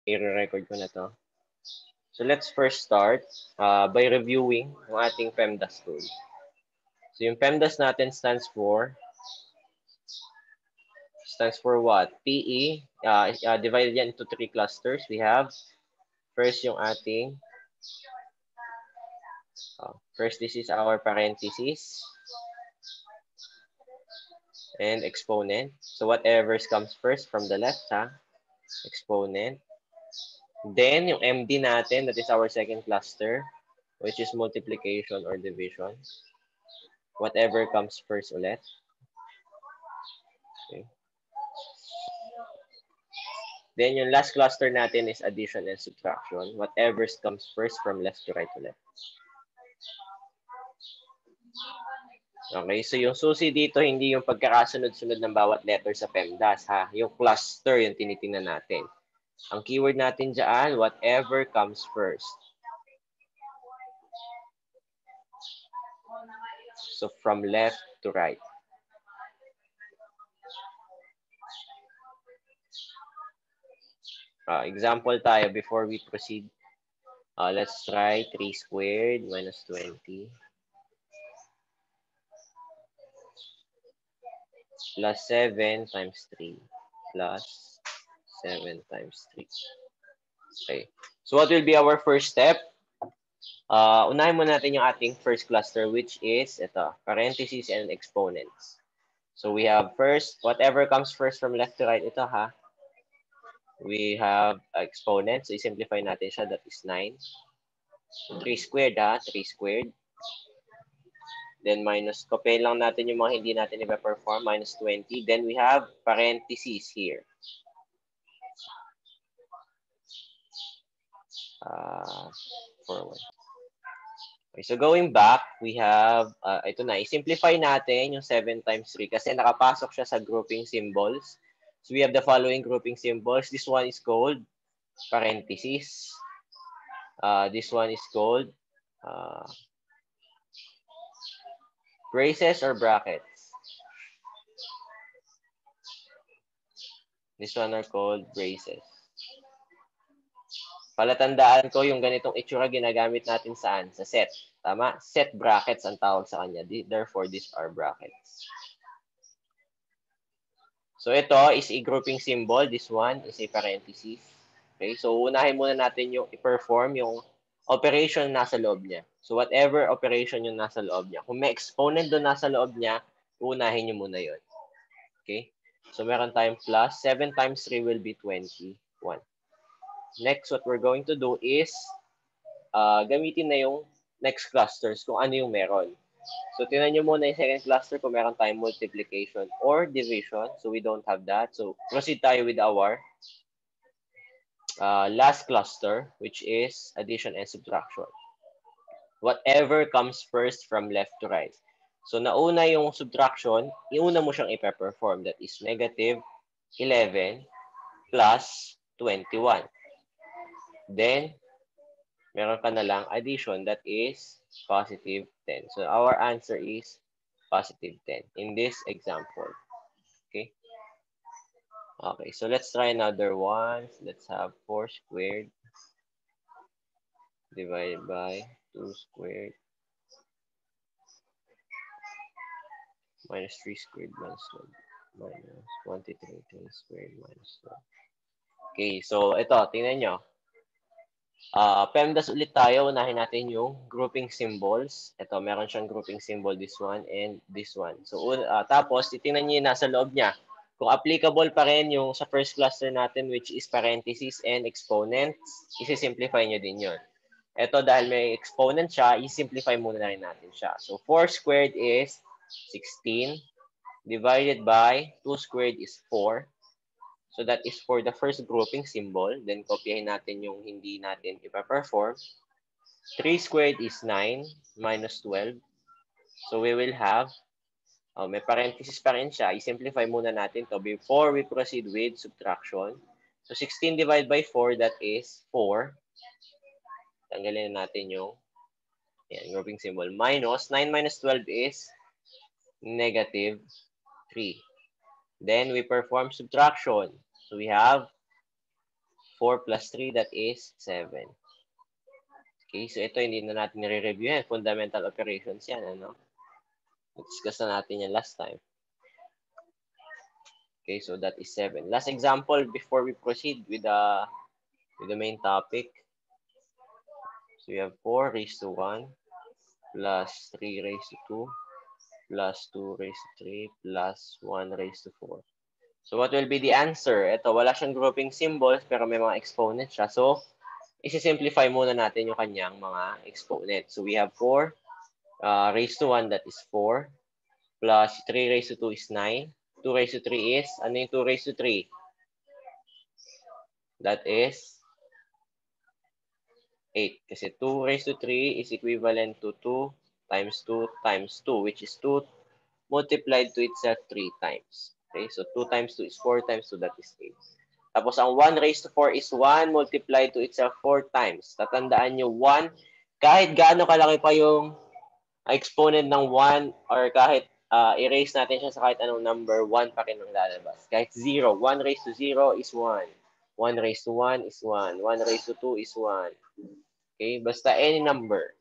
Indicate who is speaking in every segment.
Speaker 1: I-record ko na to. So let's first start by reviewing yung ating PEMDAS tool. So yung PEMDAS natin stands for what? PE, divided yan into 3 clusters. We have first yung ating, first this is our parenthesis and exponent. So whatever comes first from the left, exponent. Then yung MD natin, that is our second cluster, which is multiplication or division. Whatever comes first ulit. Okay. Then yung last cluster natin is addition and subtraction. Whatever comes first from left to right ulit. Okay, so yung susi dito, hindi yung pagkakasunod-sunod ng bawat letter sa PEMDAS, ha? Yung cluster yung tinitingnan natin. Ang keyword natin dyan, whatever comes first. So from left to right. Example tayo before we proceed. Let's try 3 squared minus 20 plus 7 times 3 plus 7 times 3. Okay. So what will be our first step? Unahin muna natin yung ating first cluster, which is ito, parentheses and exponents. So we have first, whatever comes first from left to right, ito ha. We have exponents. So i-simplify natin siya, that is 9. 3 squared ha, 3 squared. Then minus, copy lang natin yung mga hindi natin i-perform, minus 20. Then we have parentheses here. Forward. Okay, so going back, we have, ito na, i-simplify natin yung 7 times 3 kasi nakapasok siya sa grouping symbols. So we have the following grouping symbols. This one is called parentheses. This one is called braces or brackets. This one are called braces. Palatandaan ko yung ganitong itsura ginagamit natin saan? Sa set. Tama? Set brackets ang tawag sa kanya. Therefore, these are brackets. So ito is a grouping symbol. This one is a parenthesis. Okay? So unahin muna natin yung i-perform yung operation nasa loob niya. So whatever operation yung nasa loob niya. Kung may exponent doon nasa loob niya, unahin niyo muna yon. Okay? So meron tayong plus. 7 times 3 will be 21. Next, what we're going to do is gamitin na yung next clusters kung ano yung meron. So, tingnan nyo muna yung second cluster kung meron tayong multiplication or division. So, we don't have that. So, proceed tayo with our last cluster, which is addition and subtraction. Whatever comes first from left to right. So, nauna yung subtraction, iuna mo siyang ipe-perform. That is negative 11 plus 21. Then, meron ka na lang addition, that is positive 10. So, our answer is positive 10 in this example. Okay? Okay, so let's try another one. Let's have 4 squared divided by 2 squared minus 3 squared minus 1 minus 23 squared minus 1. Okay, so ito, tingnan nyo. PEMDAS ulit tayo. Unahin natin yung grouping symbols. Ito, meron siyang grouping symbol, this one and this one. So, tapos, titingnan nyo yung nasa loob niya. Kung applicable pa rin yung sa first cluster natin, which is parentheses and exponents, isi-simplify nyo din yun. Ito, dahil may exponent siya, i-simplify muna na rin natin siya. So, 4 squared is 16 divided by 2 squared is 4. So that is for the first grouping symbol. Then kopyahin natin yung hindi natin ipa-perform. 3 squared is 9 minus 12. So we will have, may parenthesis pa rin siya. I-simplify muna natin to before we proceed with subtraction. So 16 divided by 4, that is 4. Tanggalin natin yung grouping symbol. Minus 9 minus 12 is negative 3. Then we perform subtraction. So we have 4 plus 3, that is 7. Okay, so ito hindi na natin nire-review yan. Fundamental operations yan, ano? Discuss na natin yan last time. Okay, so that is 7. Last example before we proceed with the main topic. So we have 4 raised to 1 plus 3 raised to 2 plus 2 raised to 3 plus 1 raised to 4. So what will be the answer? Ito, wala siyang grouping symbols pero may mga exponents siya. So, isi-simplify muna natin yung kanyang mga exponents. So we have 4 raised to 1, that is 4, plus 3 raised to 2 is 9. 2 raised to 3 is, ano yung 2 raised to 3? That is 8. Kasi 2 raised to 3 is equivalent to 2 times 2 times 2, which is 2 multiplied to itself 3 times. Okay, so 2 times 2 is 4 times 2, that is 8. Tapos ang 1 raised to 4 is 1 multiplied to itself 4 times. Tatandaan nyo, 1, kahit gaano kalaki pa yung exponent ng 1 or kahit erase natin siya sa kahit anong number, 1 pa rin ang lalabas. Kahit 0, 1 raised to 0 is 1. 1 raised to 1 is 1. 1 raised to 2 is 1. Okay, basta any number.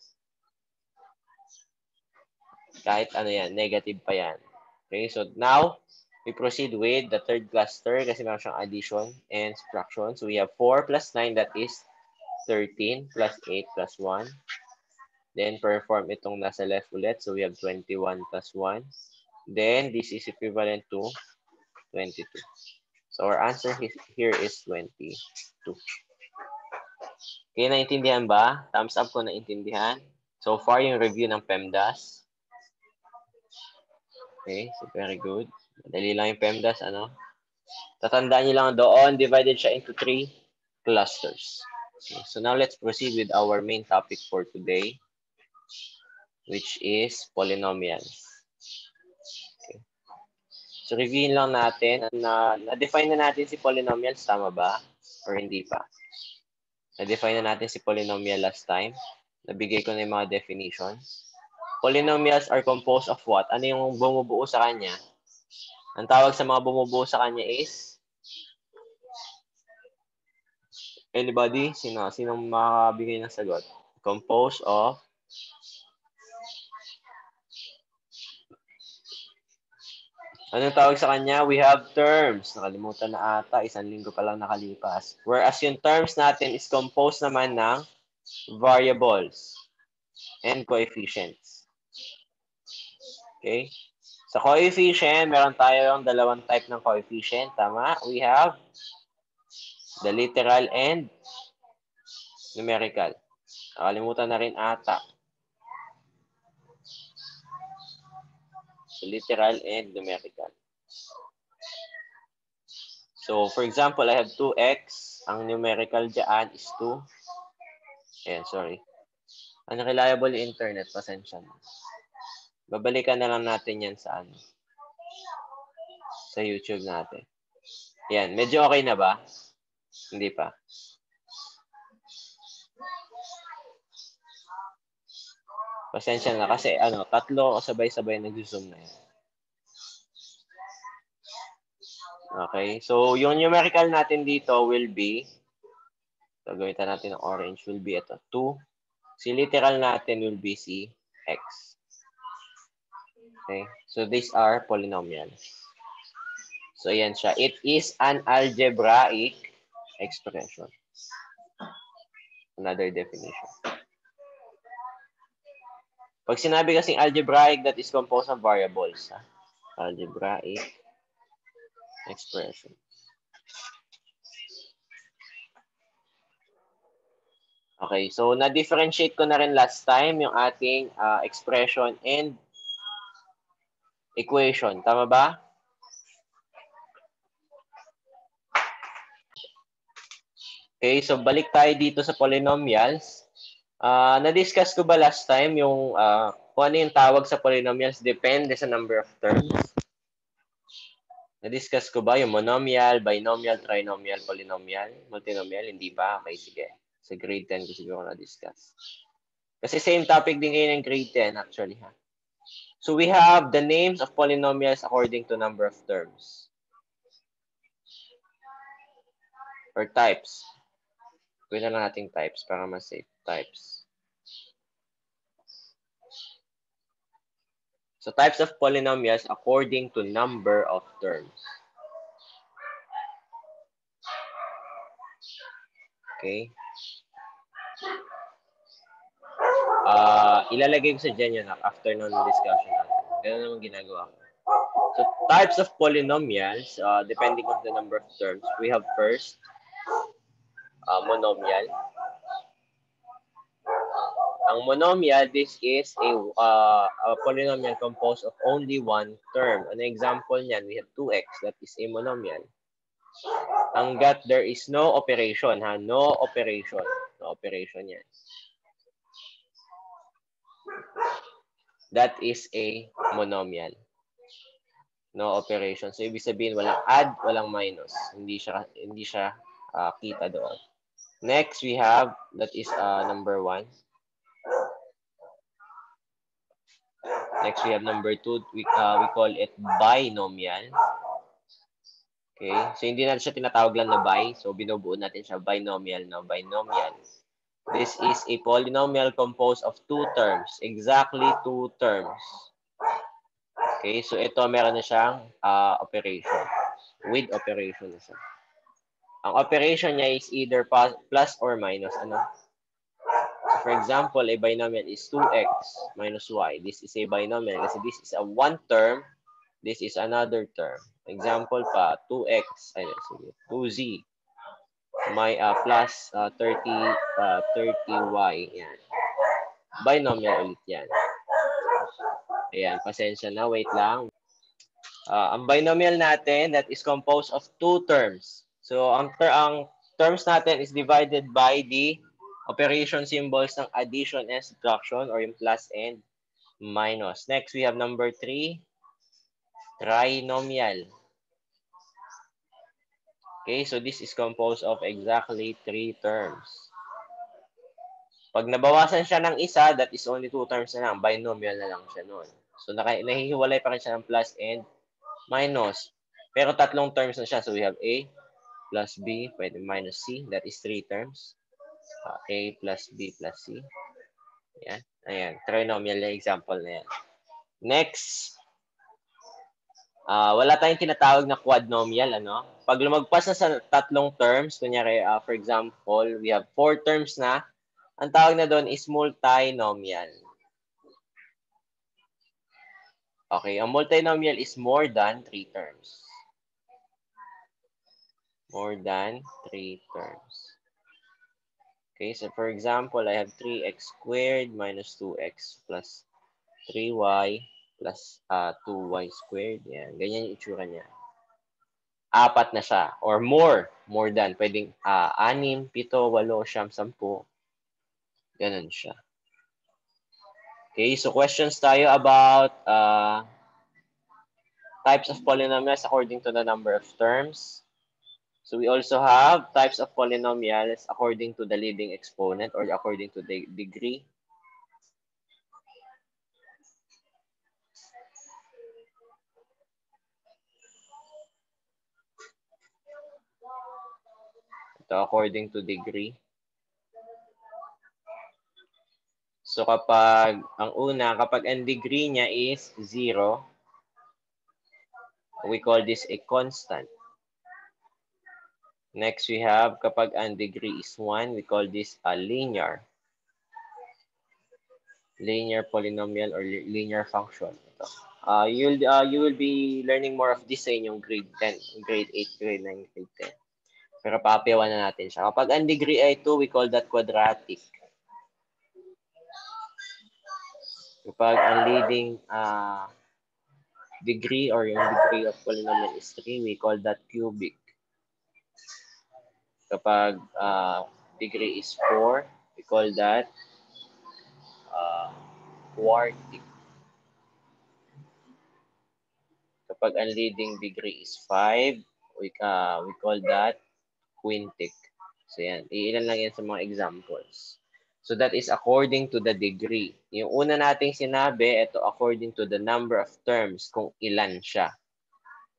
Speaker 1: Kahit ano yan, negative pa yan. Okay, so now, we proceed with the third cluster kasi meron siyang addition and subtraction. So we have 4 plus 9, that is 13 plus 8 plus 1. Then perform itong nasa left ulit. So we have 21 plus 1. Then this is equivalent to 22. So our answer here is 22. Okay, naintindihan ba? Thumbs up kung naintindihan. So far yung review ng PEMDAS. Okay, so very good. Madali lang yung PEMDAS, ano? Tatandaan nyo lang doon, divided siya into 3 clusters. Okay, so now let's proceed with our main topic for today, which is polynomials. Okay. So reviewin lang natin, na-define na natin si polynomials, tama ba? Or hindi pa? Na-define na natin si polynomial last time. Nabigay ko na yung mga definitions. Polynomials are composed of what? Ano yung bumubuo sa kanya? Ang tawag sa mga bumubuo sa kanya is? Anybody? Sinong makabigay ng sagot? Composed of? Anong tawag sa kanya? We have terms. Nakalimutan na ata. 1 linggo pa lang nakalipas. Whereas yung terms natin is composed naman ng variables and coefficients. Okay? Sa coefficient, meron tayong dalawang type ng coefficient. Tama? We have the literal and numerical. Nakalimutan na rin ata. So, literal and numerical. So, for example, I have 2x. Ang numerical dyan is 2. Ayan, sorry. Unreliable internet, pasensya na. Babalikan na lang natin yan sa sa YouTube natin. Yan, medyo okay na ba? Hindi pa. Pasensya na kasi tatlo sabay-sabay nag-zoom na yan. Okay, so yung numerical natin dito will be, gagamitan natin ng orange, will be ito, 2. Si literal natin will be si x. Okay, so these are polynomials. So yan siya. It is an algebraic expression. Another definition. Pag sinabi kasing algebraic, that is composed of variables. Ha? Algebraic expression. Okay, so na-differentiate ko na rin last time yung ating expression and equation. Tama ba? Okay, so balik tayo dito sa polynomials. Na-discuss ko ba last time yung kung ano yung tawag sa polynomials depende sa number of terms? Na-discuss ko ba yung monomial, binomial, trinomial, polynomial, multinomial? Hindi ba? Okay, sige. Sa grade 10 ko siguro na-discuss. Kasi same topic din kayo ng grade 10 actually. Ha? So we have the names of polynomials according to number of terms. Or types. Gawin na lang natin types para mas safe. Types. So types of polynomials according to number of terms. Okay? Ilalagay ko sa dyan yun after ng discussion natin. Ganun naman ginagawa ko. So types of polynomials, depending on the number of terms, we have first, monomial. Ang monomial, this is a polynomial composed of only one term. An example niyan, we have 2x, that is a monomial. Hanggat there is no operation, ha? No operation. No operation yan. That is a monomial. No operation. So, ibig sabihin, walang add, walang minus. Hindi siya kita doon. Next, we have, that is number 1. Next, we have number 2. We call it binomial. Okay? So, hindi natin siya tinatawag lang na bi. So, binubuo natin siya binomial na binomial. This is a polynomial composed of 2 terms. Exactly 2 terms. Okay? So, ito meron na siyang operation. With operation na siya. Ang operation niya is either plus or minus. Ano? So, for example, a binomial is 2x minus y. This is a binomial kasi this is a one term. This is another term. Example pa, 2x, 2z, may plus 30y. Yan. Binomial ulit yan. Ayan, pasensya na, wait lang. Ang binomial natin, that is composed of 2 terms. So, ang terms natin is divided by the operation symbols ng addition and subtraction or yung plus and minus. Next, we have number 3, trinomial. Okay, so this is composed of exactly 3 terms. Pag nabawasan siya ng isa, that is only 2 terms na lang. Binomial na lang siya noon. So, nahihiwalay pa rin siya ng plus and minus. Pero 3 terms na siya. So, we have A plus B, pwede minus C. That is 3 terms. A plus B plus C. Ayan. Ayan. Trinomial na example na yan. Next. Wala tayong tinatawag na quadnomial, ano? Pag lumagpas na sa 3 terms, kunyari, for example, we have 4 terms na, ang tawag na doon is multinomial. Okay, ang multinomial is more than 3 terms. More than 3 terms. Okay, so for example, I have 3x squared minus 2x plus 3y plus 2y squared. Yan, ganyan yung itsura niya. 4 na siya or more than. Pwedeng 6, 7, 8, 9, 10. Ganun siya. Okay, so questions tayo about types of polynomials according to the number of terms. So we also have types of polynomials according to the leading exponent or according to the degree. Ito according to degree. So kapag ang degree niya is 0, we call this a constant. Next, we have kapag ang degree is 1, we call this a linear polynomial or linear function. Ito. You will be learning more of this sa inyong grade 10, grade 8, grade 9, grade 10. Pero papayawan na natin siya. Kapag ang degree ay 2, we call that quadratic. Kapag ang leading degree or yung degree of polynomial is 3, we call that cubic. Kapag degree is 4, we call that quartic. Kapag ang leading degree is 5, we call that quintic. So yan, iilan lang yan sa mga examples. So that is according to the degree. Yung una nating sinabi, ito according to the number of terms, kung ilan siya.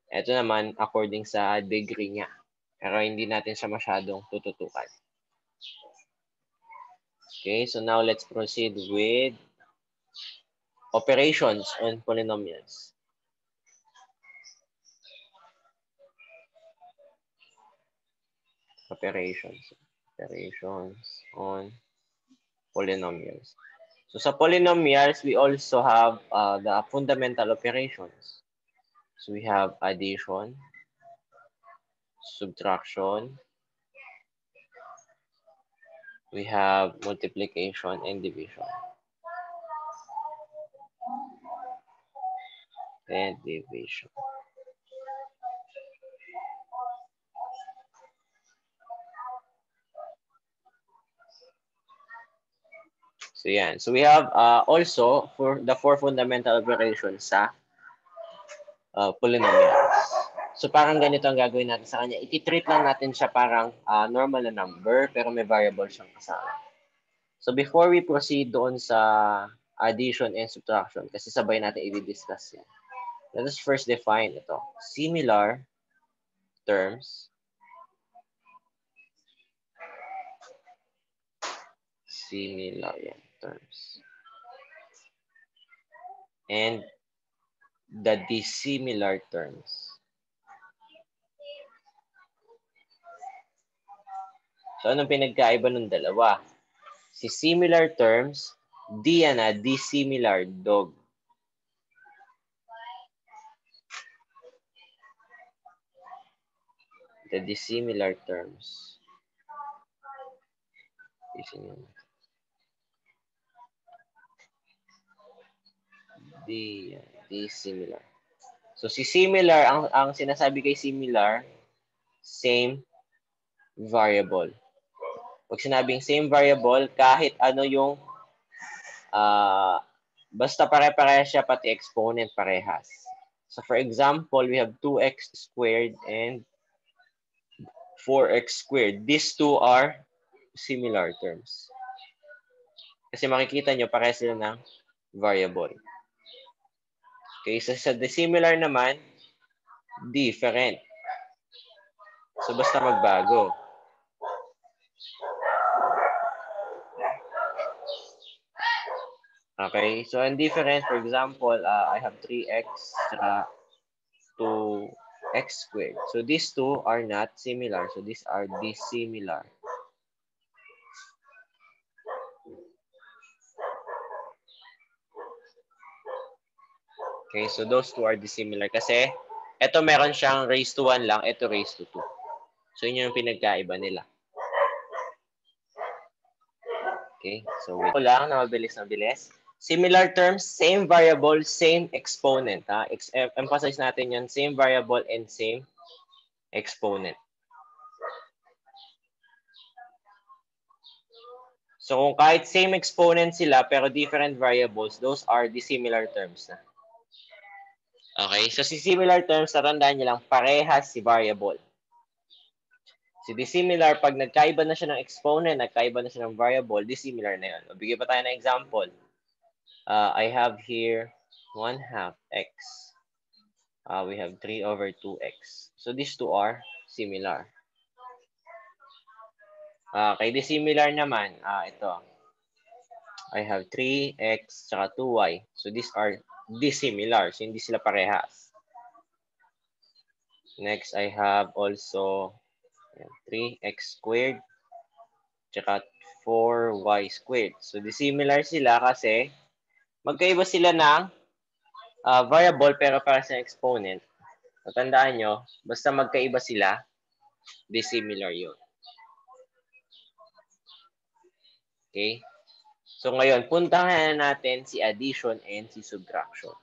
Speaker 1: Ito naman according sa degree niya. Pero hindi natin siya masyadong tututukan. Okay, so now let's proceed with operations on polynomials. Operations on polynomials. So sa polynomials, we also have the fundamental operations. So we have addition, subtraction, we have multiplication and division. So yan. So we have also for the four fundamental operations sa polynomials. So parang ganito ang gagawin natin sa kanya. Iti-treat lang natin siya parang normal na number pero may variable siyang kasama. So before we proceed doon sa addition and subtraction, kasi sabay natin i-discuss yan. Let us first define ito. Similar terms. Similar yan, terms. And the dissimilar terms. So anong pinagkaiba ng dalawa? Si similar terms, di yan dissimilar dog. The dissimilar terms. Dissimilar. So si similar, ang sinasabi kay similar, same variable. Pag sinabing same variable, kahit ano yung basta pare-pareha siya, pati exponent parehas. So for example, we have 2x squared and 4x squared. These two are similar terms. Kasi makikita nyo, parehas sila ng variable. Okay, so sa dissimilar naman, different. So basta magbago. Okay, so in different, for example, I have 3x 2x squared. So these two are not similar. So these are dissimilar. Okay, so those two are dissimilar. Kasi ito meron siyang raised to 1 lang, ito raised to 2. So yun yung pinagkaiba nila. Okay, so wait lang na mabilis. Similar terms, same variable, same exponent. Emphasize natin yan, same variable and same exponent. So kung kahit same exponent sila pero different variables, those are dissimilar terms na. Okay, so si similar terms, tatandaan nyo lang, parehas si variable. Si dissimilar, pag nagkaiba na siya ng exponent, nagkaiba na siya ng variable, dissimilar na yun. Bigyan pa tayo ng example. I have here 1/2 x. We have 3/2x. So these two are similar. Kay dissimilar naman, ito. I have 3x saka 2y. So these are dissimilar. So hindi sila parehas. Next, I have also 3x squared tsaka 4y squared. So dissimilar sila kasi magkaiba sila ng variable pero para sa exponent. Tatandaan nyo, basta magkaiba sila, dissimilar yun. Okay? So ngayon, puntahan natin si addition and si subtraction.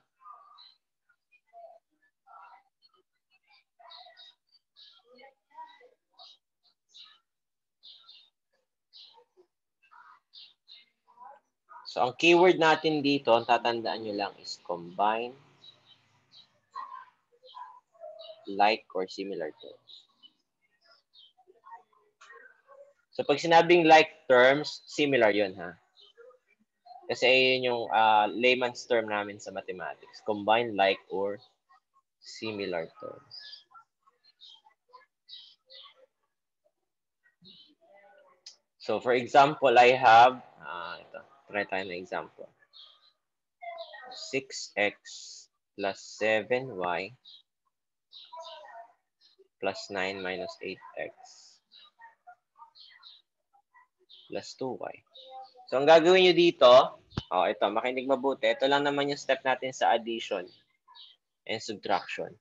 Speaker 1: So ang keyword natin dito, ang tatandaan nyo lang is combine, like, or similar terms. So pag sinabing like terms, similar yun ha. Kasi yun yung layman's term namin sa mathematics. Combine, like, or similar terms. So for example, I have Try tayo ng example. 6x plus 7y plus 9 minus 8x plus 2y. So, ang gagawin nyo dito, ito, makinig mabuti. Ito lang naman yung step natin sa addition and subtraction.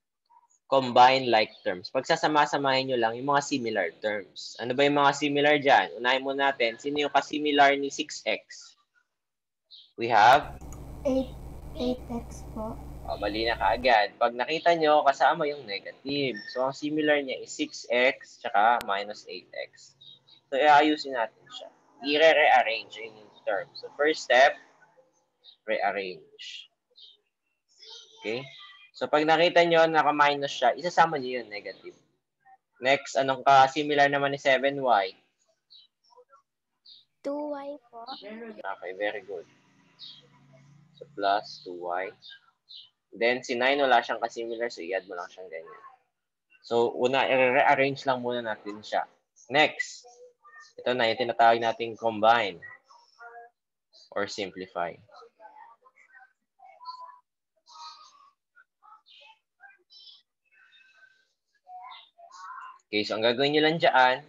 Speaker 1: Combine like terms. Pagsasama-samahin nyo lang yung mga similar terms. Ano ba yung mga similar dyan? Unahin mo natin, sino yung kasimilar ni 6x? We have
Speaker 2: 8x po.
Speaker 1: Mali na kaagad. Pag nakita nyo, kasama yung negative. So, ang similar niya is 6x tsaka minus 8x. So, iayusin natin siya. I-rearrange in terms. So, first step, rearrange. Okay? So, pag nakita nyo, naka-minus siya, isasama nyo yun, negative. Next, anong ka-similar naman ni 7y?
Speaker 2: 2y po.
Speaker 1: Okay, very good. So, plus 2y. Then, si 9 wala siyang ka-similar, so i-add mo lang siyang ganyan. So, una, i-rearrange lang muna natin siya. Next, ito na yung tinatawag nating combine or simplify. Okay, so ang gagawin nyo lang dyan,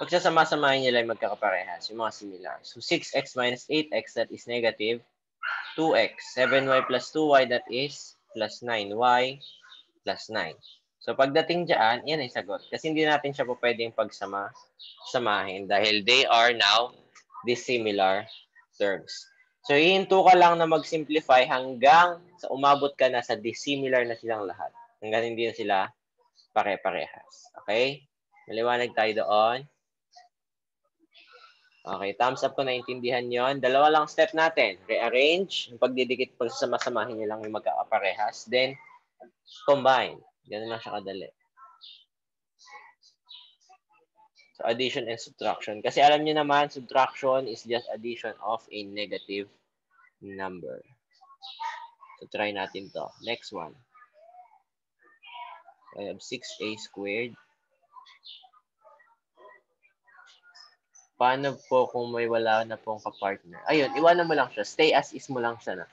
Speaker 1: pagsasama-samahin nyo lang magkakaparehas, yung mga similar. So, 6x minus 8x, that is negative. 2x, 7y plus 2y, that is plus 9y plus 9. So, pagdating dyan, yan ay sagot. Kasi hindi natin siya po pwedeng pagsamahin dahil they are now dissimilar terms. So, hihinto ka lang na mag-simplify hanggang sa umabot ka na sa dissimilar na silang lahat. Hanggang hindi na sila pare-parehas. Okay? Maliwanag tayo doon. Okay, thumbs up kung naintindihan yon. Dalawa lang step natin. Rearrange, yung pagdidikit, pagsasama-samahin nyo lang yung magkakaparehas. Then, combine. Ganun lang siya kadali. So, addition and subtraction. Kasi alam niyo naman, subtraction is just addition of a negative number. So, try natin to. Next one. I have 6a squared. Paano po kung may wala na pong kapartner? Ayun, iwanan mo lang siya. Stay as is mo lang siya na.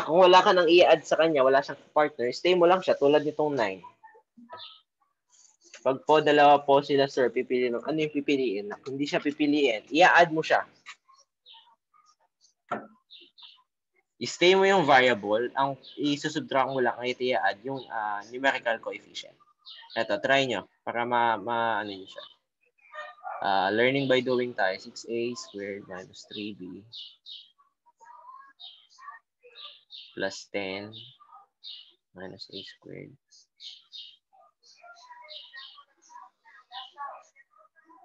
Speaker 1: Kung wala ka nang i-add sa kanya, wala siyang partner, stay mo lang siya tulad nitong 9. Pag po dalawa po sila, sir, pipiliin mo. Ano yung pipiliin? Hindi siya pipiliin. I-add mo siya. I-stay mo yung variable. Ang i-subtract mo lang ay i-add yung numerical coefficient. Ito, try nyo para ano nyo siya. Learning by doing tayo. 6a squared minus 3b plus 10 minus a squared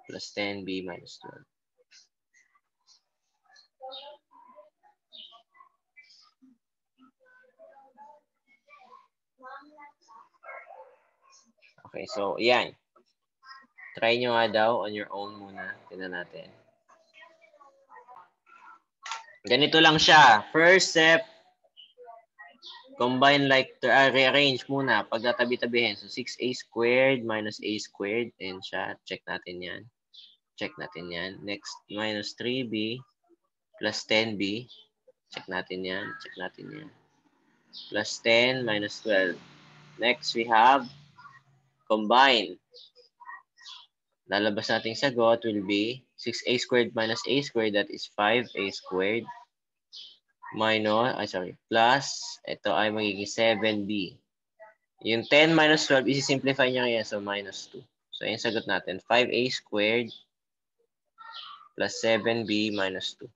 Speaker 1: plus 10b minus 12. Okay, so yan. Try nyo nga daw on your own muna. Tignan natin. Ganito lang siya. First step, combine like, rearrange muna. Pagtatabi-tabihin. So, 6a squared minus a squared. Ayan siya. Check natin yan. Check natin yan. Next, minus 3b plus 10b. Check natin yan. Check natin yan. Plus 10 minus 12. Next, we have combine. Lalabas nating sagot will be 6a squared minus a squared, that is 5a squared plus, ito ay magiging 7b. Yung 10 minus 12, isi-simplify niya kaya, so minus 2. So, yung sagot natin, 5a squared plus 7b minus 2.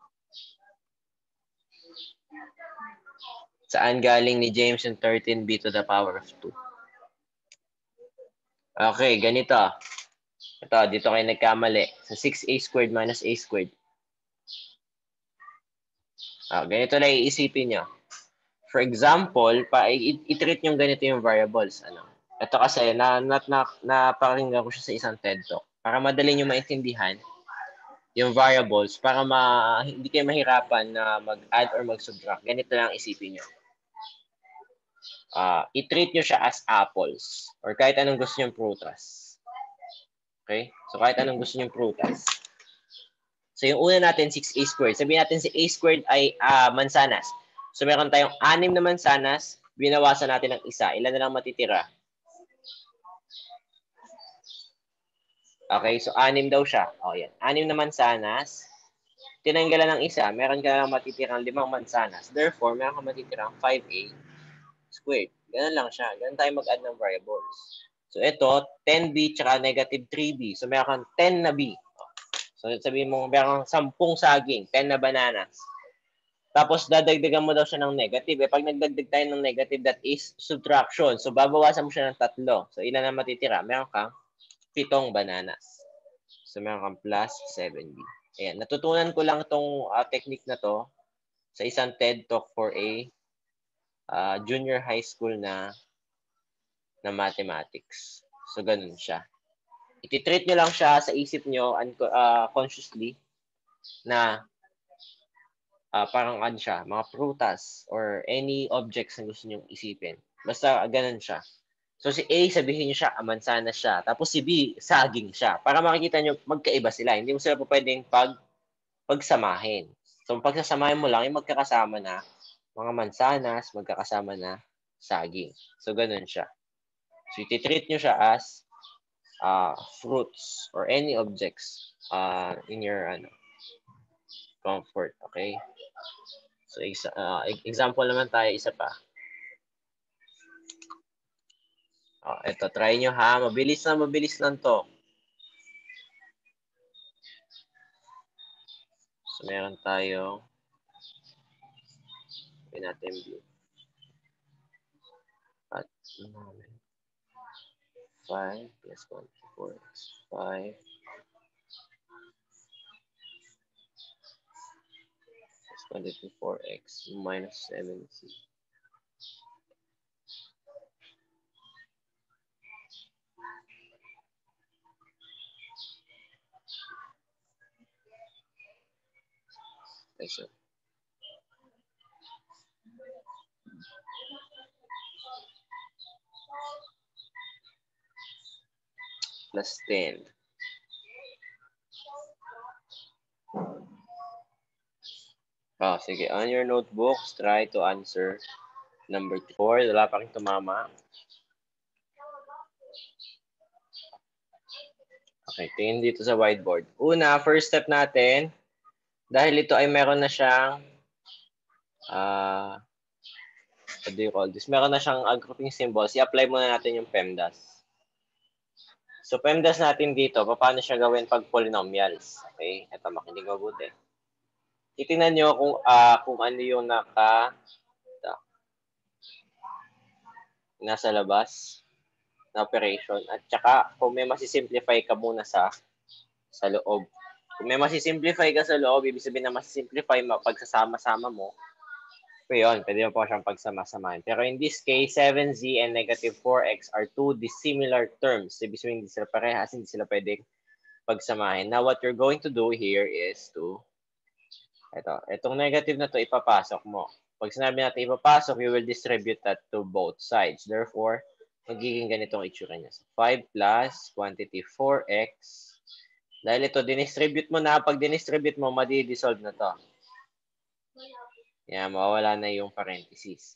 Speaker 1: Saan galing ni James yung 13b to the power of 2? Okay, ganito. Ito, dito kayo nagkamali. So, 6a squared minus a squared. Ganito na iisipin nyo. For example, i-treat nyo ganito yung variables. Ito kasi, napakinggan ko siya sa isang TED Talk. Para madali nyo maintindihan yung variables, para hindi kayo mahirapan na mag-add or mag-subtract. Ganito lang isipin nyo. I-treat nyo siya as apples or kahit anong gusto nyo prutas. Okay? So, kahit anong gusto nyo prutas. So yung una natin, 6a squared. Sabihin natin si a squared ay mansanas. So meron tayong 6 na mansanas, binawasan natin ng isa. Ilan na lang matitira? Okay, so 6 daw siya. O yan, 6 na mansanas. Tinanggalan ng isa, meron ka lang matitirang 5 mansanas. Therefore, meron ka matitirang 5a squared. Ganun lang siya. Ganun tayo mag-add ng variables. So ito, 10b tsaka negative 3b. So meron kang 10 na b. So sabihin mo, meron kang 10 saging, 10 na bananas. Tapos dadagdagan mo daw siya ng negative. Pag nagdagdag tayo ng negative, that is subtraction. So babawasan mo siya ng 3. So ilan na matitira? Meron kang 7 bananas. So meron kang plus 7b. Ayan, natutunan ko lang itong technique na to sa isang TED Talk for a junior high school na mathematics. So ganun siya. Iti-treat nyo lang siya sa isip nyo consciously na parang ano siya, mga prutas or any objects na gusto nyo isipin. Basta ganun siya. So si A, sabihin nyo siya, mansanas siya. Tapos si B, saging siya. Para makikita nyo, magkaiba sila. Hindi mo sila pa pwedeng pagsamahin. So pagsasamahin mo lang, yung magkakasama na mga mansanas, magkakasama na saging. So ganun siya. So iti-treat nyo siya as fruits or any objects in your comfort. Okay? So example naman tayo, isa pa. Ito, try nyo ha. Mabilis lang to. So meron tayo. Sabihin natin view. At 5 plus 1 4 5 plus 4x minus 7c. Okay, so plus 10. Sige. On your notebooks, try to answer number 4. Wala pa rin tumama. Okay, tingin dito sa whiteboard. Una, first step natin, dahil ito ay meron na siyang what do you call this? Meron na siyang grouping symbols. I-apply muna natin yung PEMDAS. So, PEMDAS natin dito, paano siya gawin pag polynomials? Okay, ito makinig mabuti. Titingnan nyo kung ano yung nasa labas na operation. At saka, kung may masisimplify ka muna sa loob. Kung may masisimplify ka sa loob, ibig sabihin na masisimplify pagsasama-sama mo, so yun, pwede mo po siyang pagsama-samahin. Pero in this case, 7z and negative 4x are two dissimilar terms. Ibig sabihin, hindi sila parehas, hindi sila pwedeng pagsamahin. Now, what you're going to do here is itong negative na to ipapasok mo. Pag sinabi natin ipapasok, you will distribute that to both sides. Therefore, magiging ganitong itsura niya. So, 5 plus quantity 4x. Dahil ito, dinistribute mo na. Pag dinistribute mo, madi-dissolve na to. Yan, mawawala na yung parentheses.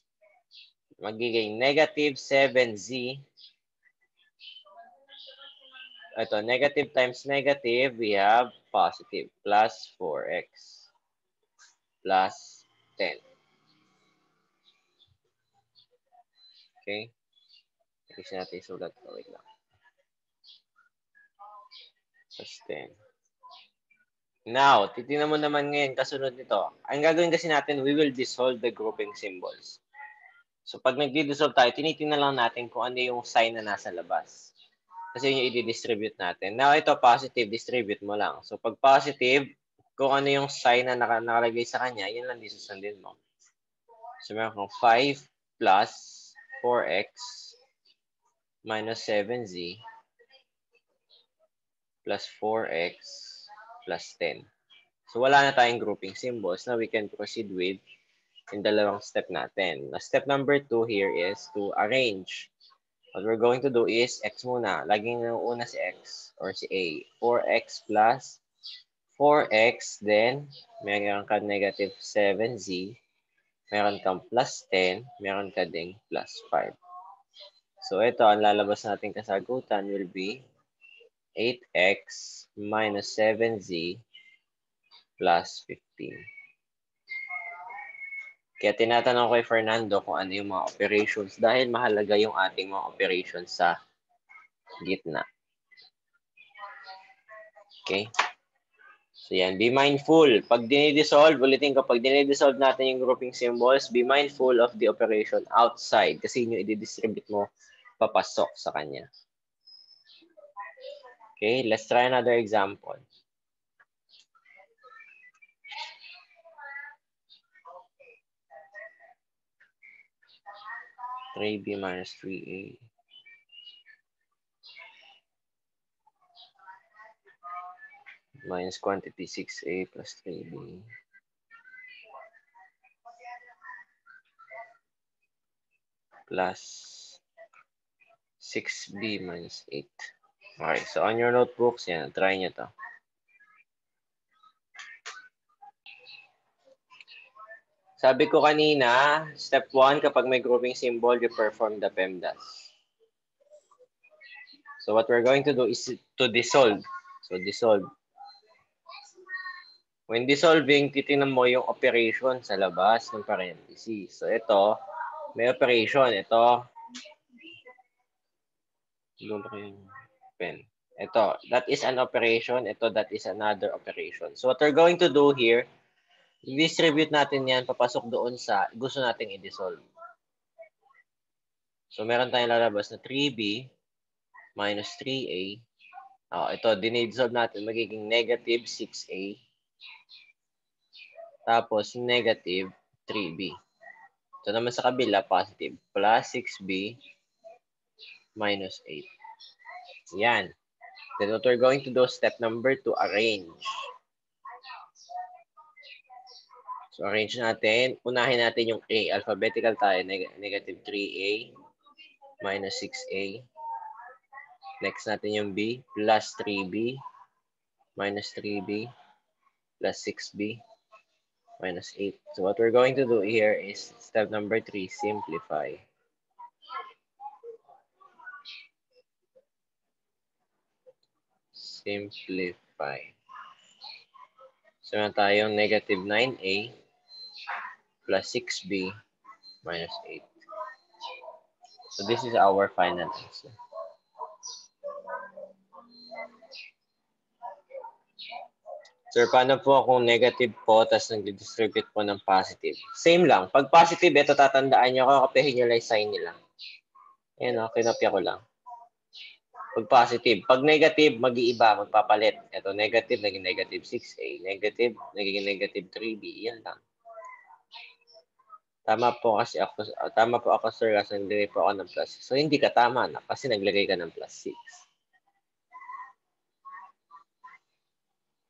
Speaker 1: Magiging negative 7z. Ito, negative times negative, we have positive. Plus 4x. Plus 10. Okay? Kasi natin isulat. Wait lang. Plus 10. Now, titingnan mo naman ngayon kasunod nito. Ang gagawin kasi natin, we will dissolve the grouping symbols. So, pag nag-dissolve tayo, tinitingnan lang natin kung ano yung sign na nasa labas. Kasi yun yung i-distribute natin. Now, ito, positive, distribute mo lang. So, pag positive, kung ano yung sign na nakalagay sa kanya, yun lang disusundin mo. So, meron kang 5 plus 4x minus 7z plus 4x plus 10. So, wala na tayong grouping symbols. Now, we can proceed with yung dalawang step natin. Now, step number 2 here is to arrange. What we're going to do is x muna. Laging una si x or si a. 4x plus 4x, then meron ka negative 7z, meron kang plus 10, meron ka ding plus 5. So ito, ang lalabas natin kasagutan will be 8x minus 7z plus 15. Kaya tinatanong ko kay Fernando kung ano yung mga operations dahil mahalaga yung ating mga operations sa gitna. Okay? So yan, be mindful. Pag dinidissolve, ulitin ko, pag dinidissolve natin yung grouping symbols, be mindful of the operation outside kasi yun yung i-distribute mo papasok sa kanya. Okay, let's try another example. (3b minus 3a) minus quantity 6a plus 3b plus 6b minus 8. Okay, so on your notebooks, yan, try nyo to. Sabi ko kanina, step 1, kapag may grouping symbol, you perform the PEMDAS. So what we're going to do is to dissolve. So dissolve. When dissolving, titingnan mo yung operation sa labas ng parentheses. So ito, may operation. Ito, ito, that is an operation. Ito, that is another operation. So what we're going to do here, distribute natin yan papasok doon sa gusto nating i-dissolve. So meron tayong lalabas na 3b minus 3a. Ito, dinidissolve natin, magiging negative 6a. Tapos negative 3b. Ito naman sa kabila, positive, plus 6b minus 8. Yan. Then what we're going to do, step number 2, arrange. So arrange natin. Unahin natin yung A. Alphabetical tayo. Negative 3A minus 6A. Next natin yung B. Plus 3B minus 3B plus 6B minus 8. So what we're going to do here is step number 3, simplify. Simplify. So na tayong negative 9A plus 6B minus 8. So this is our final answer. Sir, paano po kung negative po tapos nag-distribute po ng positive? Same lang. Pag positive, ito tatandaan nyo, kakapihin nyo lang yung sign nila. Ayan o, kinopya ko lang. Pag positive. Pag negative, mag-iiba, magpapalit. Ito, negative, naging negative 6A. Negative, naging negative 3B. Yan lang. Tama po ako, sir, kasi naglagay po ako ng plus 6. So, hindi ka tama na kasi naglagay ka ng plus 6.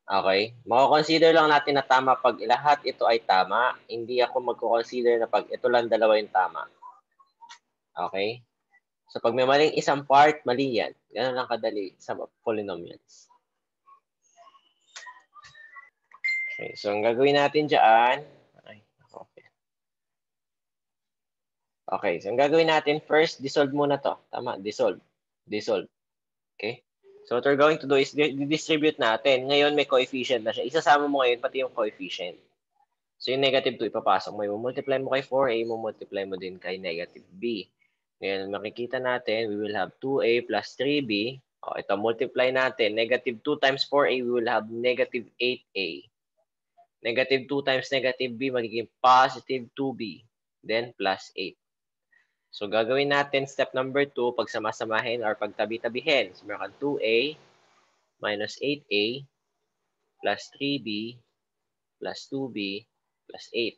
Speaker 1: Okay? Mako-consider lang natin na tama pag lahat ito ay tama. Hindi ako magko-consider na pag ito lang dalawa yung tama. Okay? So, pag may maling isang part, mali yan. Ganun lang kadali sa polynomials. Okay, so ang gagawin natin dyan, okay, so ang gagawin natin, first, dissolve muna to. Tama, dissolve. Dissolve. Okay? So what we're going to do is distribute natin. Ngayon, may coefficient na siya. Isasama mo ngayon, pati yung coefficient. So yung negative 2, ipapasok mo. Multiply mo kay 4a, multiply mo din kay negative b. Ngayon, makikita natin, we will have 2a plus 3b. Ito, multiply natin. Negative 2 times 4a, we will have negative 8a. Negative 2 times negative b, magiging positive 2b. Then, plus 8. So, gagawin natin step number 2, pagsamasamahin or pagtabi-tabihin. So, meron kang 2a minus 8a plus 3b plus 2b plus 8.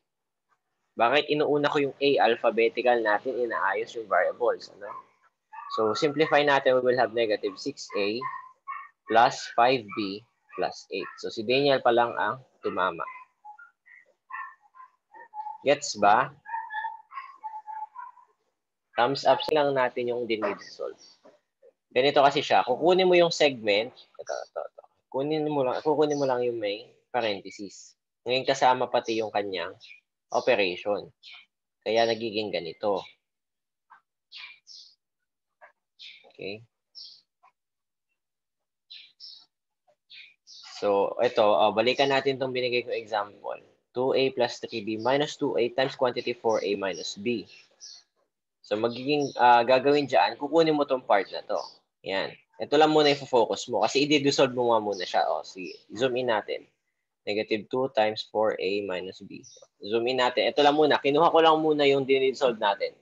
Speaker 1: Bakit inuuna ko yung a? Alphabetical natin, inaayos yung variables. Ano? So, simplify natin, we will have negative 6a plus 5b plus 8. So, si Daniel pa lang ang tumama. Gets ba? Thumbs up lang natin yung dinidissolve. Ganito kasi siya. Kukunin mo yung segment. Ito. kukunin mo lang yung may parenthesis. Ngayon kasama pati yung kanyang operation. Kaya nagiging ganito. Okay. So, ito, balikan natin itong binigay kong example. 2a plus 3b minus 2a times quantity 4a minus b. So, magiging gagawin dyan, kukunin mo itong part na to. Yan. Ito lang muna yung focus mo kasi i-dissolve mo muna siya. O, sige, zoom in natin. Negative 2 times 4a minus b. Zoom in natin. Ito lang muna. Kinuha ko lang muna yung dinidissolve natin.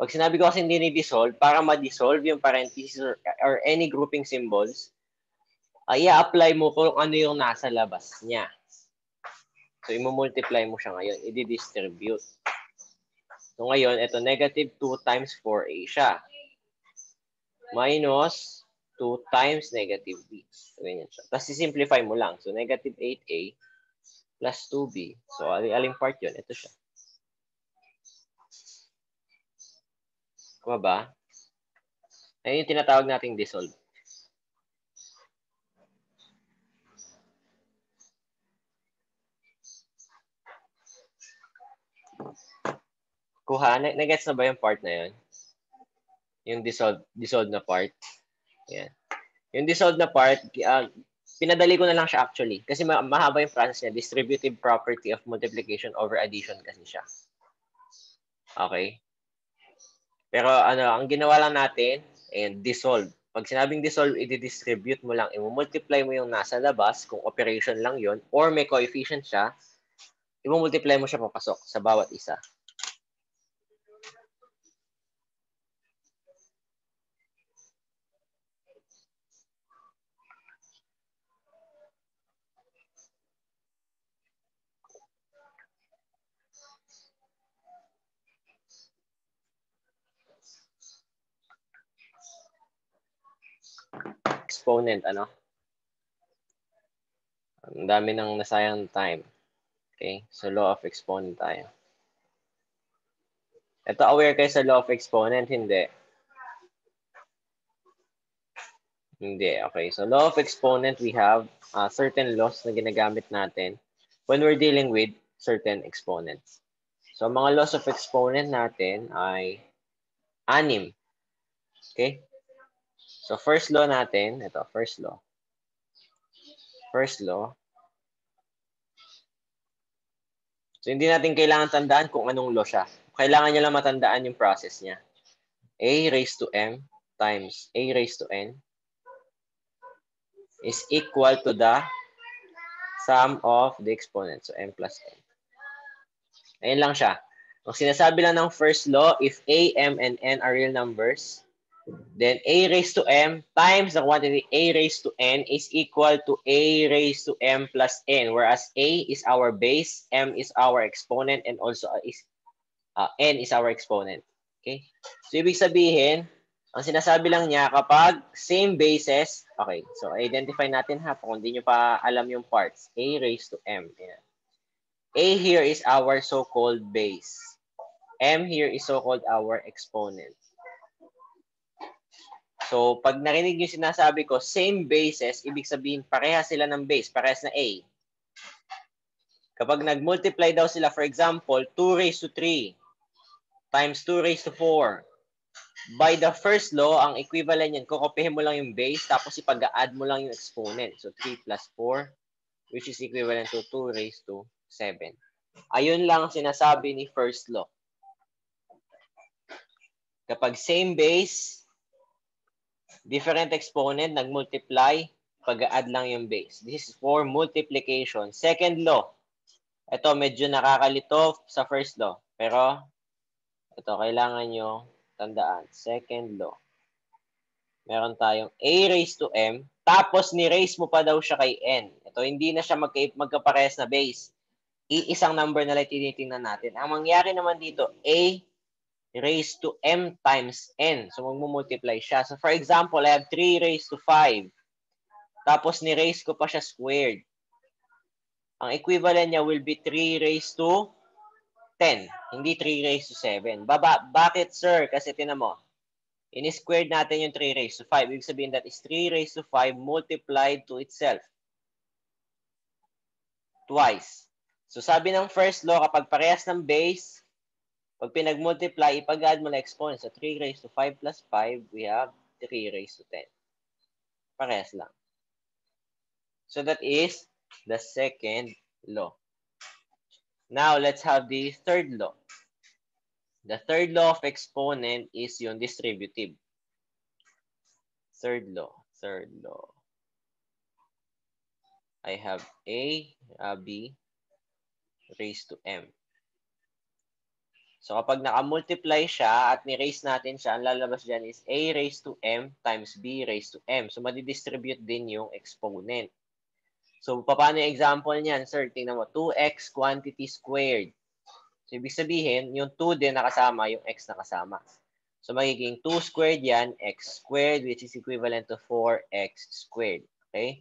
Speaker 1: Pag sinabi ko kasi dinidissolve, para ma-dissolve yung parentheses or any grouping symbols, i-apply mo kung ano yung nasa labas niya. So, i-multiply mo siya ngayon. I-distribute. So, ngayon, ito negative 2 times 4a siya. Minus 2 times negative b. So, ganyan siya. Tapos, i-simplify mo lang. So, negative 8a plus 2b. So, aling part yun? Ito siya. Kuha ba? Ayun yung tinatawag nating dissolve. Kuha, nag-gets na ba yung part na yun? Yung dissolve na part. Yan. Yung dissolve na part, pinadali ko na lang siya actually. Kasi mahaba yung process niya. Distributive property of multiplication over addition kasi siya. Okay? Pero ang ginawa lang natin, and dissolve. Pag sinabing dissolve, i-distribute mo lang. I-multiply mo yung nasa labas kung operation lang yon or may coefficient siya. I-multiply mo siya papasok sa bawat isa. Exponent, Ang dami nang nasayang time. Okay? So, law of exponent tayo. Ito, aware kayo sa law of exponent? Hindi. Hindi. Okay. So, law of exponent, we have certain laws na ginagamit natin when we're dealing with certain exponents. So, mga laws of exponent natin ay 6. Okay? So, first law natin, ito, first law. First law. So, hindi natin kailangan tandaan kung anong law siya. Kailangan nyo lang matandaan yung process niya. A raised to m times a raised to n is equal to the sum of the exponents. So, m plus n. Ayun lang siya. Ang sinasabi lang ng first law, if a, m, and n are real numbers, then a raised to m times the quantity a raised to n is equal to a raised to m plus n, whereas a is our base, m is our exponent, and also n is our exponent. Okay? So, ibig sabihin, ang sinasabi lang niya, kapag same bases, okay, so identify natin ha, kung hindi nyo pa alam yung parts, a raised to m. Ayan. A here is our so-called base. M here is so-called our exponent. So, pag narinig yung sinasabi ko, same bases, ibig sabihin, parehas sila ng base, parehas na A. Kapag nag-multiply daw sila, for example, 2 raised to 3 times 2 raised to 4. By the first law, ang equivalent yan, kukopihin mo lang yung base, tapos ipag-add mo lang yung exponent. So, 3 plus 4, which is equivalent to 2 raised to 7. Ayun lang ang sinasabi ni first law. Kapag same base, different exponent, nag-multiply, pag-add lang yung base. This is for multiplication. Second law. Ito, medyo nakakalito sa first law. Pero, ito, kailangan nyo tandaan. Second law. Meron tayong a raised to m, tapos ni-raise mo pa daw siya kay n. Ito, hindi na siya magkaparehas na base. Iisang number na lang tinitingnan natin. Ang mangyari naman dito, a raised to m times n. So, magmumultiply siya. So, for example, I have 3 raised to 5. Tapos, ni-raise ko pa siya squared. Ang equivalent niya will be 3 raised to 10. Hindi 3 raised to 7. Bakit, sir? Kasi tinan mo. In-squared natin yung 3 raised to 5. Ibig sabihin that is 3 raised to 5 multiplied to itself. twice. So sabi ng first law, kapag parehas ng base, pag pinag-multiply, ipag-add mo na exponent. So 3 raised to 5 plus 5, we have 3 raised to 10. Parehas lang. So that is the second law. Now, let's have the third law. The third law of exponent is yung distributive. Third law. I have A, B raised to M. So kapag naka-multiply siya at ni-raise natin siya, ang lalabas dyan is A raised to M times B raised to M. So madidistribute din yung exponent. So paano yung example niyan? Sir, tingnan mo, 2x quantity squared. So ibig sabihin, yung 2 din nakasama, yung x nakasama. So magiging 2 squared yan, x squared, which is equivalent to 4x squared. Okay?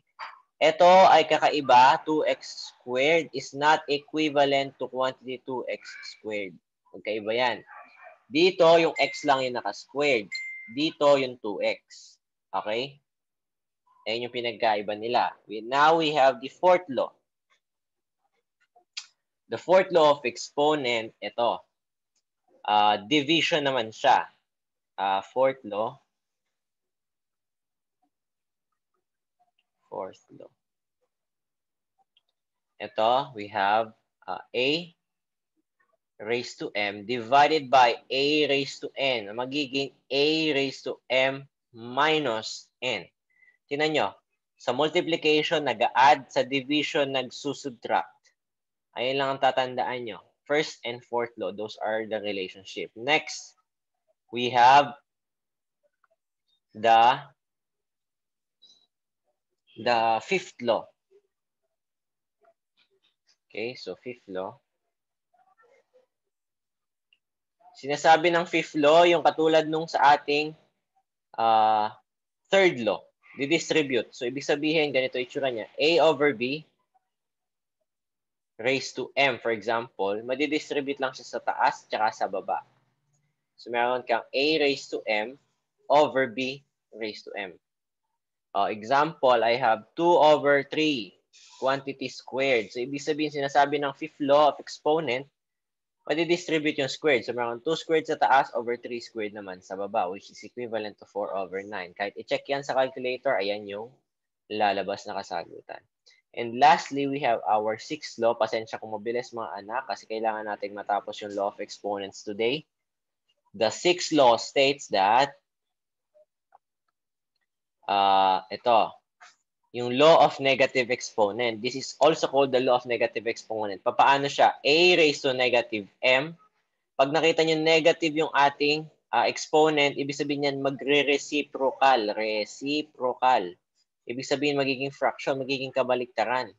Speaker 1: Ito ay kakaiba, 2x squared is not equivalent to quantity 2x squared. Magkaiba yan. Dito, yung x lang yung naka-squared. Dito, yung 2x. Okay? Ayan yung pinagkaiba nila. Now, we have the fourth law. The fourth law of exponent, ito. Division naman siya. Fourth law. Fourth law. Ito, we have A raised to M divided by A raised to N. Magiging A raised to M minus N. Tingnan nyo, sa multiplication, nag-add, sa division, nagsusubtract. Ayun lang ang tatandaan nyo. First and fourth law, those are the relationship. Next, we have the fifth law. Okay, so fifth law. Sinasabi ng fifth law, yung katulad nung sa ating third law, didistribute. So, ibig sabihin, ganito itsura niya. A over B raised to M, for example, madidistribute lang siya sa taas tsaka sa baba. So, meron kang A raised to M over B raised to M. Example, I have 2 over 3 quantity squared. So, ibig sabihin, sinasabi ng fifth law of exponent, madidistribute yung squared. So, meron 2 squared sa taas over 3 squared naman sa baba, which is equivalent to 4 over 9. Kahit i-check yan sa calculator, ayan yung lalabas na kasagutan. And lastly, we have our sixth law. Pasensya kung mabilis mga anak kasi kailangan natin matapos yung law of exponents today. The sixth law states that ito, yung law of negative exponent. This is also called the law of negative exponent. Paano siya? A raised to negative M. Pag nakita nyo negative yung ating exponent, ibig sabihin yan magre-reciprocal. Reciprocal. Ibig sabihin magiging fraction, magiging kabaliktaran.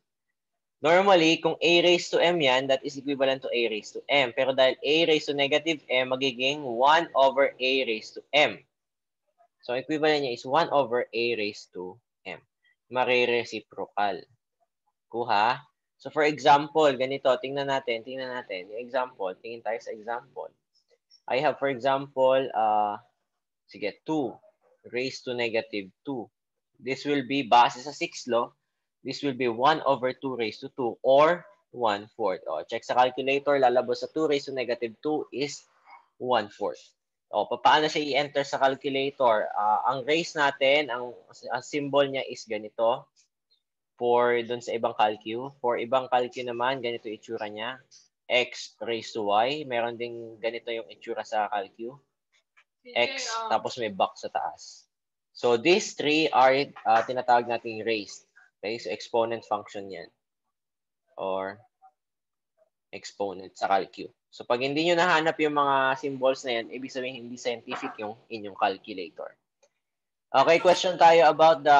Speaker 1: Normally, kung A raised to M yan, that is equivalent to A raised to M. Pero dahil A raised to negative M, magiging 1 over A raised to M. So, equivalent niya is 1 over A raised to M. Mare-reciprocal. Kuha? So, for example, ganito, tingnan natin. Yung example, tingin tayo sa example. I have, for example, 2 raised to negative 2. This will be, base sa 6th law, this will be 1 over 2 raised to 2 or 1/4. Check sa calculator, lalabas sa 2 raised to negative 2 is 1/4. Paano siya i-enter sa calculator? Ang raise natin, ang symbol niya is ganito. For dun sa ibang calcu. For ibang calcu naman, ganito itsura niya. X raised to Y. Meron ding ganito yung itsura sa calcu. X, tapos may box sa taas. So, these three are tinatawag nating raised. Okay? So, exponent function yan. Or exponent sa calcu. So, pag hindi nyo nahanap yung mga symbols na yan, ibig sabihin hindi scientific yung inyong calculator. Okay, question tayo about the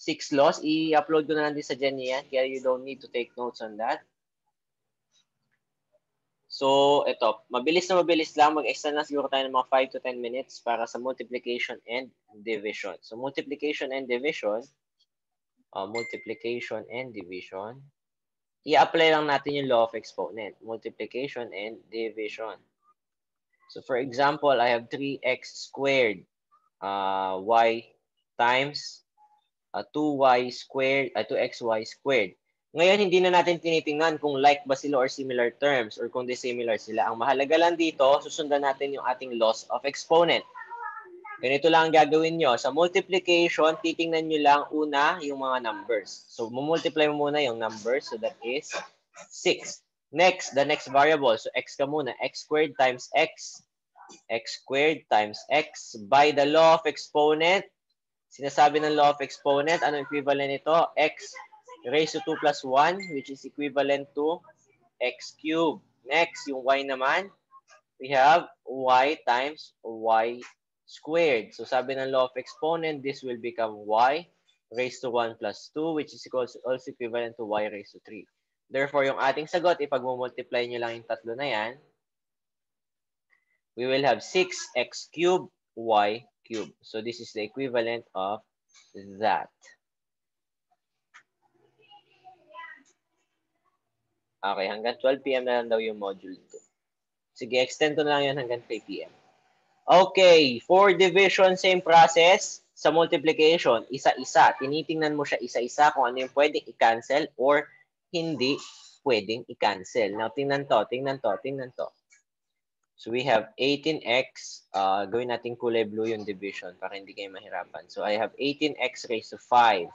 Speaker 1: 6 laws. I-upload ko na lang din sa Jenny yan, kaya you don't need to take notes on that. So, ito, mabilis lang. Mag-extend na siguro tayo ng mga 5 to 10 minutes para sa multiplication and division. So, multiplication and division, i-apply lang natin yung law of exponent. Multiplication and division. So, for example, I have 3x squared y times 2y squared, 2xy squared. Ngayon, hindi na natin tinitingnan kung like ba sila or similar terms or kung dissimilar sila. Ang mahalaga lang dito, susundan natin yung ating laws of exponent. Ganito lang ang gagawin nyo. Sa multiplication, titingnan nyo lang una yung mga numbers. So, multiply mo muna yung numbers. So, that is 6. Next, the next variable. So, x ka muna. X squared times x. X squared times x. By the law of exponent, sinasabi ng law of exponent, ano equivalent nito? X raised to 2 plus 1, which is equivalent to x cubed. Next, yung y naman, we have y times y squared. So sabi ng law of exponent, this will become y raised to 1 plus 2, which is also equivalent to y raised to 3. Therefore, yung ating sagot, ipag-multiply nyo lang yung tatlo na yan, we will have 6x cubed y cubed. So this is the equivalent of that. Okay, hanggang 12 p.m. na lang daw yung module 2. Sige, extend ko na lang yan hanggang 3 p.m. Okay, for division, same process. Sa multiplication, isa-isa. Tinitingnan mo siya isa-isa kung ano yung pwedeng i-cancel or hindi pwedeng i-cancel. Now, tingnan to. So, we have 18x. Gawin natin kulay blue yung division para hindi kayo mahirapan. So, I have 18x raised to 5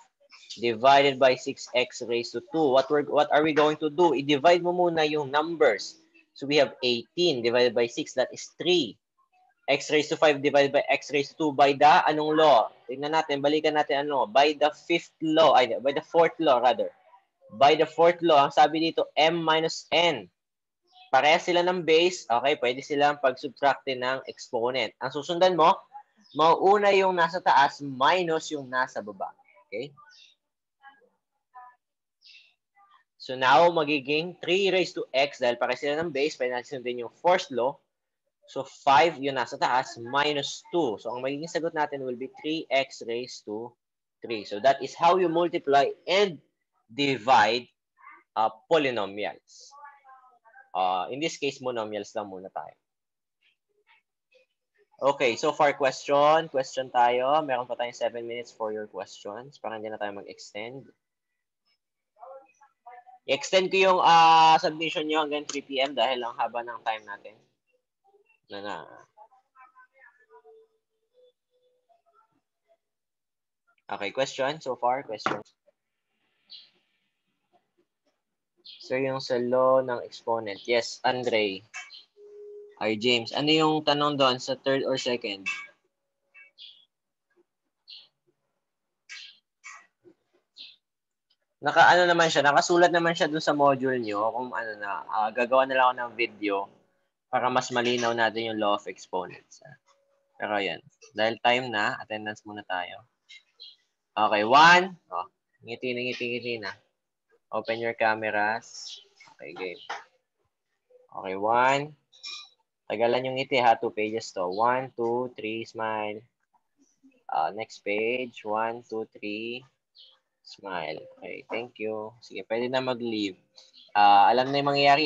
Speaker 1: divided by 6x raised to 2. What are we going to do? I-divide mo muna yung numbers. So, we have 18 divided by 6. That is 3. X raised to 5 divided by x raised to 2 by the anong law? Tingnan natin, balikan natin ano. By the fifth law, by the fourth law rather. By the fourth law, ang sabi dito, m minus n. Parehas sila ng base, okay, pwede silang pag-subtractin ng exponent. Ang susundan mo, mauuna yung nasa taas minus yung nasa baba. Okay? So now, magiging 3 raised to x, dahil parehas sila ng base, pwede natin sundin yung fourth law. So, 5 yung nasa taas, minus 2. So, ang magiging sagot natin will be 3x raised to 3. So, that is how you multiply and divide polynomials. In this case, monomials lang muna tayo. Okay, so far question tayo. Meron pa tayong 7 minutes for your questions para hindi na tayo mag-extend. I-extend ko yung submission nyo hanggang 3 p.m. dahil ang haba ng time natin. Okay, question so far? Question. So, yung sa law ng exponent. Yes, Andre. Ay, James. Ano yung tanong doon sa third or second? Naka-ano naman siya, nakasulat naman siya doon sa module nyo kung ano na, gagawa na lang ako ng video para mas malinaw natin yung law of exponents. Pero yan, dahil time na, attendance muna tayo. Okay, 1. Oh, ngiti na. Open your cameras. Okay, game. Okay, 1. Tagalan yung ngiti ha, 2 pages to. 1, 2, 3, smile. Next page, 1, 2, 3, smile. Okay, thank you. Sige, pwede na mag-leave. Alam na yung mangyayari